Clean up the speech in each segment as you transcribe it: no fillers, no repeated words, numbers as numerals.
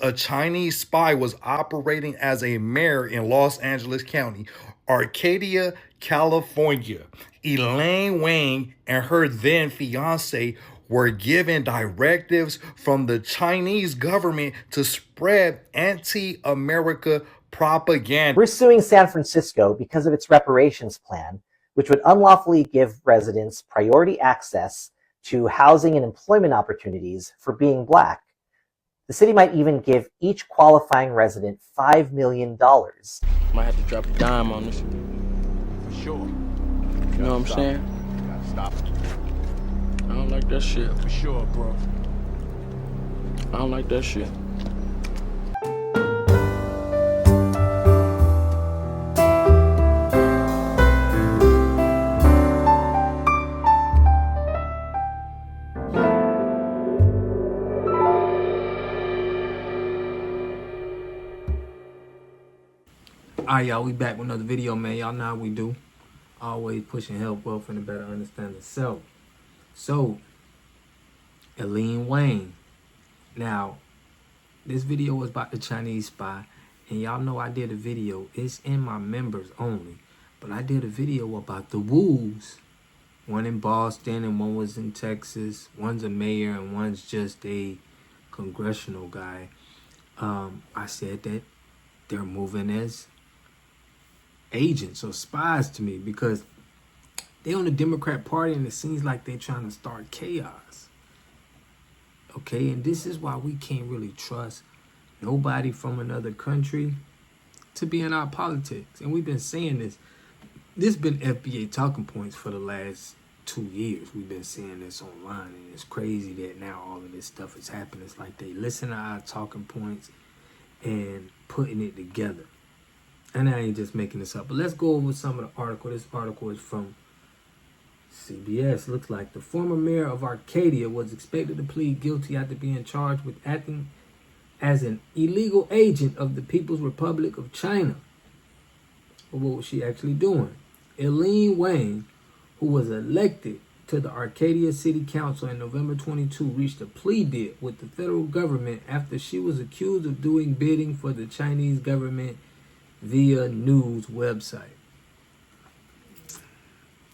a Chinese spy was operating as a mayor in Los Angeles County, Arcadia, California. Elaine Wang and her then fiance were given directives from the Chinese government to spread anti-America propaganda. We're suing San Francisco because of its reparations plan, which would unlawfully give residents priority access to housing and employment opportunities for being Black. The city might even give each qualifying resident $5 million. Might have to drop a dime on this. For sure. You know what I'm saying? You gotta stop it. I don't like that shit. For sure, bro. I don't like that shit. Alright, y'all, we back with another video, man. Y'all know how we do. Always pushing health, wealth, and a better understanding of self. So, Elaine Wang. Now, this video was about the Chinese spy. And y'all know I did a video. It's in my members only. But I did a video about the Woos. One in Boston and one was in Texas. One's a mayor and one's just a congressional guy. I said that they're moving as agents or spies to me because they on the Democrat Party and it seems like they're trying to start chaos. Okay, and this is why we can't really trust nobody from another country to be in our politics. And we've been saying this. This has been FBA talking points for the last 2 years. We've been saying this online, and it's crazy that now all of this stuff is happening. It's like they listen to our talking points and putting it together. And I ain't just making this up. But let's go over some of the article. This article is from CBS. Looks like the former mayor of Arcadia was expected to plead guilty after being charged with acting as an illegal agent of the People's Republic of China. But what was she actually doing? Elaine Wang, who was elected to the Arcadia City Council in November 22, reached a plea deal with the federal government after she was accused of doing bidding for the Chinese government via news website.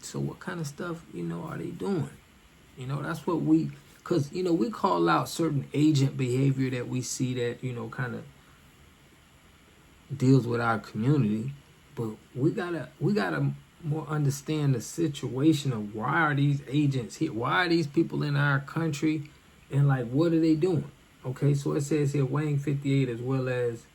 So what kind of stuff, are they doing? That's what because, we call out certain agent behavior that we see that, kind of deals with our community. But we gotta more understand the situation of why are these agents here? Why are these people in our country? And what are they doing? Okay, so it says here, Wang 58, as well as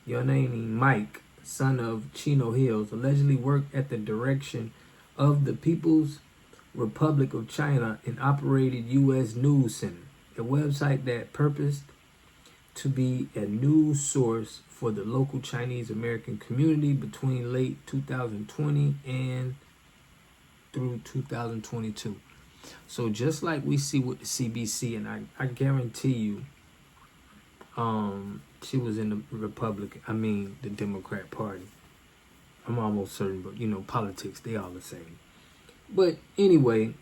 your name Mike, son of Chino Hills, allegedly worked at the direction of the People's Republic of China and operated U.S. News Center, a website that purposed to be a news source for the local Chinese American community between late 2020 and through 2022. So just like we see with the CBC, and I guarantee you, she was in the Democrat Party. I'm almost certain, but politics, they all the same. But anyway,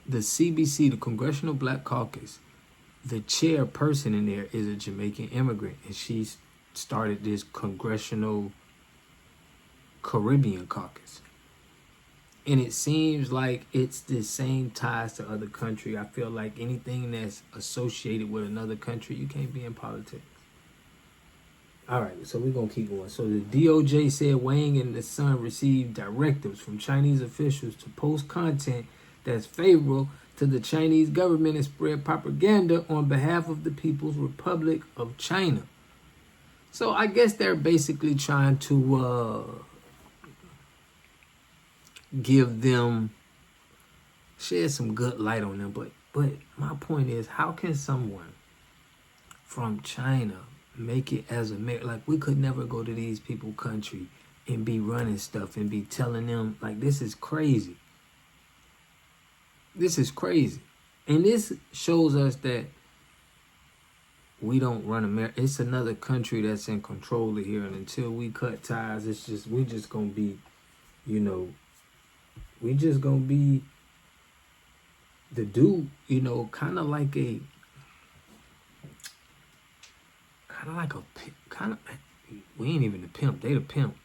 the CBC, the Congressional Black Caucus, the chairperson in there is a Jamaican immigrant, and she started this Congressional Caribbean Caucus. And it seems like it's the same ties to other country. I feel like anything that's associated with another country, you can't be in politics. All right, so we're going to keep going. So the DOJ said Wang and the son received directives from Chinese officials to post content that's favorable to the Chinese government and spread propaganda on behalf of the People's Republic of China. So I guess they're basically trying to shed some good light on them. But my point is, how can someone from China make it as a mayor? Like, we could never go to these people's country and be running stuff and be telling them, this is crazy. This is crazy. And this shows us that we don't run America. It's another country that's in control of here. And until we cut ties, we just going to be, we just going to be the dude, kind of like kind of like a kind of. We ain't even the pimp. They the pimp.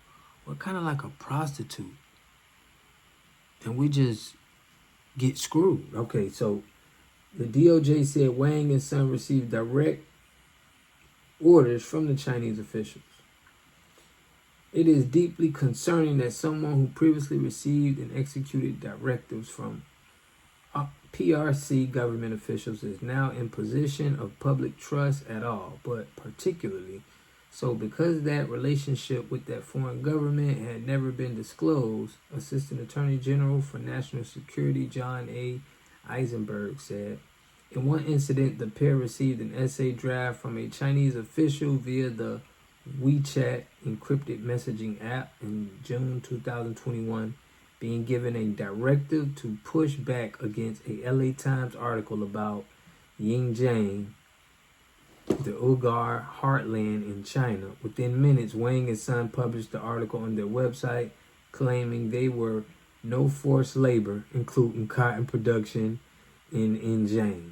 We're kind of like a prostitute, and we just get screwed. Okay, so the DOJ said Wang and Son received direct orders from the Chinese officials. It is deeply concerning that someone who previously received and executed directives from PRC government officials is now in position of public trust at all, but particularly so because that relationship with that foreign government had never been disclosed. Assistant Attorney General for National Security John A. Eisenberg said, in one incident, the pair received an essay draft from a Chinese official via the WeChat encrypted messaging app in June 2021, being given a directive to push back against a LA Times article about Xinjiang, the Uyghur heartland in China. Within minutes, Wang and Son published the article on their website, claiming they were no forced labor, including cotton production in Xinjiang.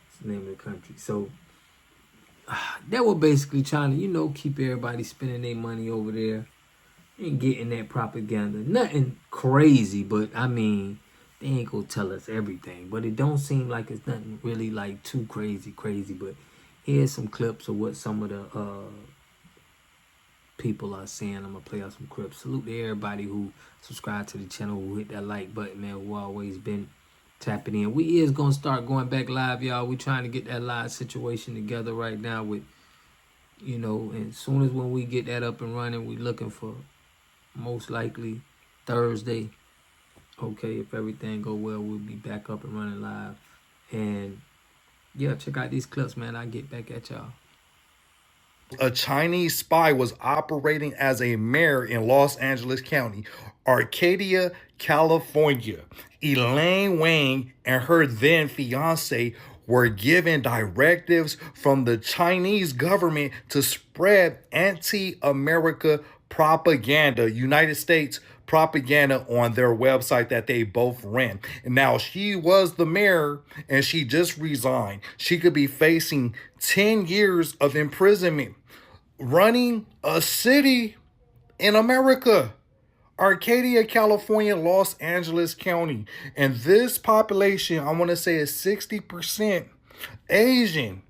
That's the name of the country. So they were basically trying to, keep everybody spending their money over there and getting that propaganda. Nothing crazy, but I mean, they ain't gonna tell us everything. But it don't seem like it's nothing really like too crazy. But here's some clips of what some of the people are saying. I'm gonna play out some clips. Salute to everybody who subscribe to the channel, who hit that like button, man, who always been tapping in. We is gonna start going back live, y'all. We trying to get that live situation together right now with, and as soon as when we get that up and running, we looking for most likely Thursday. Okay, if everything go well, we'll be back up and running live. And yeah, check out these clips, man. I'll get back at y'all. A Chinese spy was operating as a mayor in Los Angeles County, Arcadia, California. Elaine Wang and her then fiance were given directives from the Chinese government to spread anti-America propaganda, United States propaganda, on their website that they both ran. And now she was the mayor and she just resigned. She could be facing 10 years of imprisonment running a city in America. Arcadia, California, Los Angeles County. And this population, I want to say, is 60% Asian,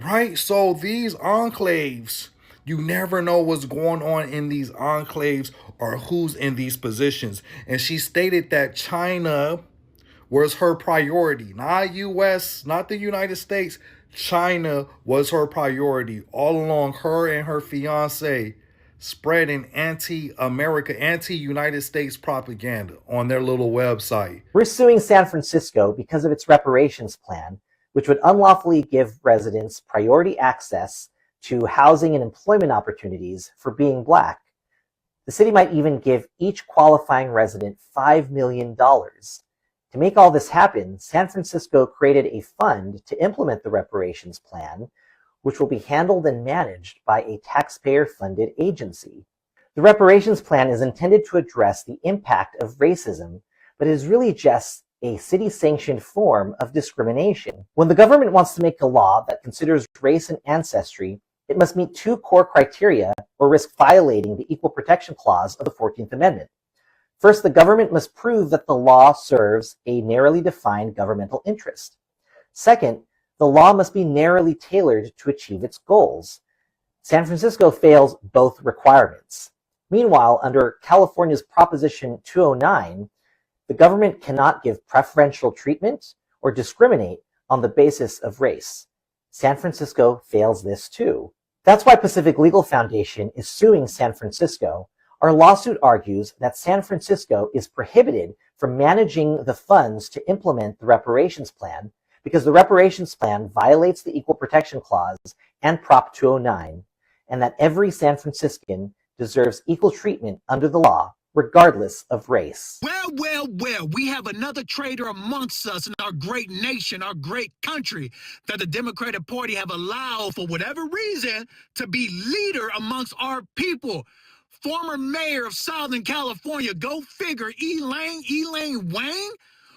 right? So these enclaves, you never know what's going on in these enclaves or who's in these positions. And she stated that China was her priority, not U.S., not the United States. China was her priority all along. Her and her fiance spreading anti-America, anti-United States propaganda on their little website. We're suing San Francisco because of its reparations plan, which would unlawfully give residents priority access to housing and employment opportunities for being Black. The city might even give each qualifying resident $5 million. To make all this happen, San Francisco created a fund to implement the reparations plan, which will be handled and managed by a taxpayer-funded agency. The reparations plan is intended to address the impact of racism, but is really just a city-sanctioned form of discrimination. When the government wants to make a law that considers race and ancestry, it must meet two core criteria or risk violating the Equal Protection Clause of the 14th Amendment. First, the government must prove that the law serves a narrowly defined governmental interest. Second, the law must be narrowly tailored to achieve its goals. San Francisco fails both requirements. Meanwhile, under California's Proposition 209, the government cannot give preferential treatment or discriminate on the basis of race. San Francisco fails this too. That's why Pacific Legal Foundation is suing San Francisco. Our lawsuit argues that San Francisco is prohibited from managing the funds to implement the reparations plan because the reparations plan violates the Equal Protection Clause and Prop 209, and that every San Franciscan deserves equal treatment under the law, regardless of race. Well, we have another traitor amongst us in our great nation, our great country, that the Democratic Party have allowed, for whatever reason, to be leader amongst our people. Former mayor of Southern California, go figure, Elaine Wang,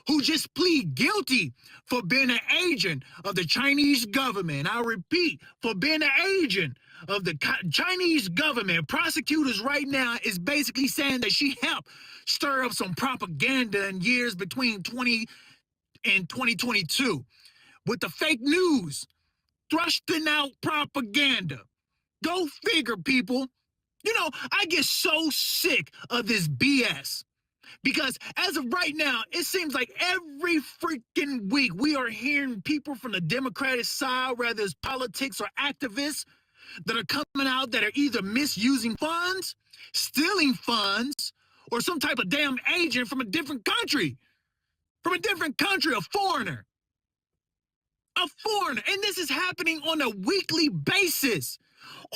who just plead guilty for being an agent of the Chinese government. I repeat, for being an agent of the Chinese government. Prosecutors right now is basically saying that she helped stir up some propaganda in years between 20 and 2022 with the fake news, thrusting out propaganda. Go figure, people. You know, I get so sick of this BS. Because as of right now, it seems like every freaking week we are hearing people from the Democratic side, whether it's politics or activists, that are coming out that are either misusing funds, stealing funds, or some type of damn agent from a different country. From a different country, a foreigner. A foreigner. And this is happening on a weekly basis.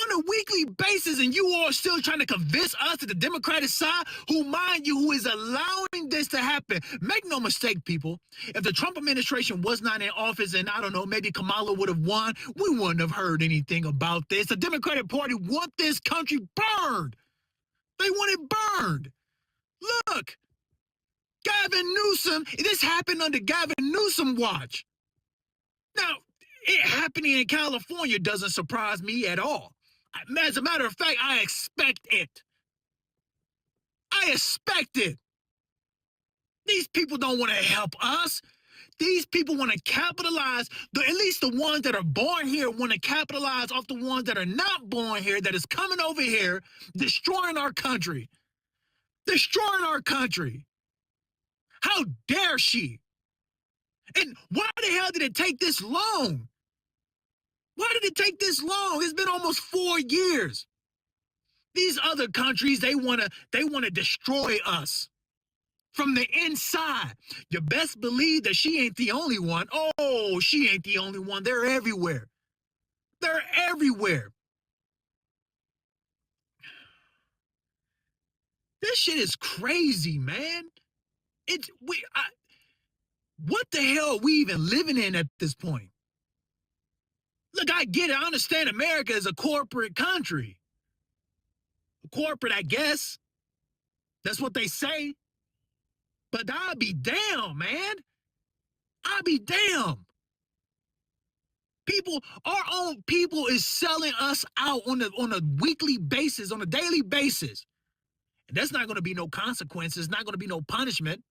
On a weekly basis, and you all are still trying to convince us that the Democratic side, who, mind you, who is allowing this to happen. Make no mistake, people. If the Trump administration was not in office and, I don't know, maybe Kamala would have won, we wouldn't have heard anything about this. The Democratic Party want this country burned. They want it burned. Look, Gavin Newsom, this happened under Gavin Newsom watch. Now, it happening in California doesn't surprise me at all. As a matter of fact, I expect it. I expect it. These people don't want to help us. These people want to capitalize, at least the ones that are born here want to capitalize off the ones that are not born here, that is coming over here, destroying our country. Destroying our country. How dare she? And why the hell did it take this long? Why did it take this long? It's been almost 4 years. These other countries, they wanna destroy us from the inside. You best believe that she ain't the only one. Oh, she ain't the only one. They're everywhere. They're everywhere. This shit is crazy, man. What the hell are we even living in at this point? Look, I get it. I understand America is a corporate country. Corporate, I guess. That's what they say. But I'll be damned, man. I'll be damned. People, our own people is selling us out on a weekly basis, on a daily basis. And that's not going to be no consequences, not going to be no punishment.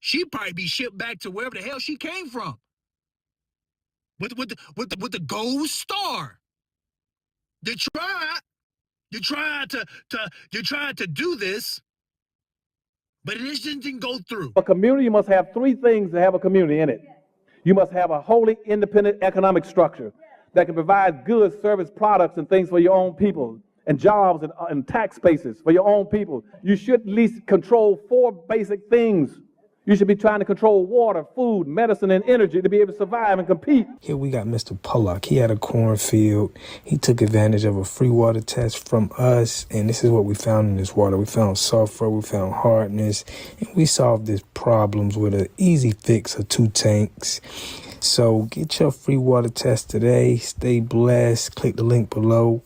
She'd probably be shipped back to wherever the hell she came from. With the gold star. You tried to do this, but it just didn't go through. A community must have three things to have a community in it. You must have a wholly independent economic structure that can provide goods, service, products, and things for your own people, and jobs and tax bases for your own people. You should at least control 4 basic things. You should be trying to control water, food, medicine, and energy to be able to survive and compete. Here we got Mr. Pollock. He had a cornfield. He took advantage of a free water test from us, and this is what we found in this water. We found sulfur, we found hardness, and we solved these problems with an easy fix of 2 tanks. So get your free water test today. Stay blessed. Click the link below.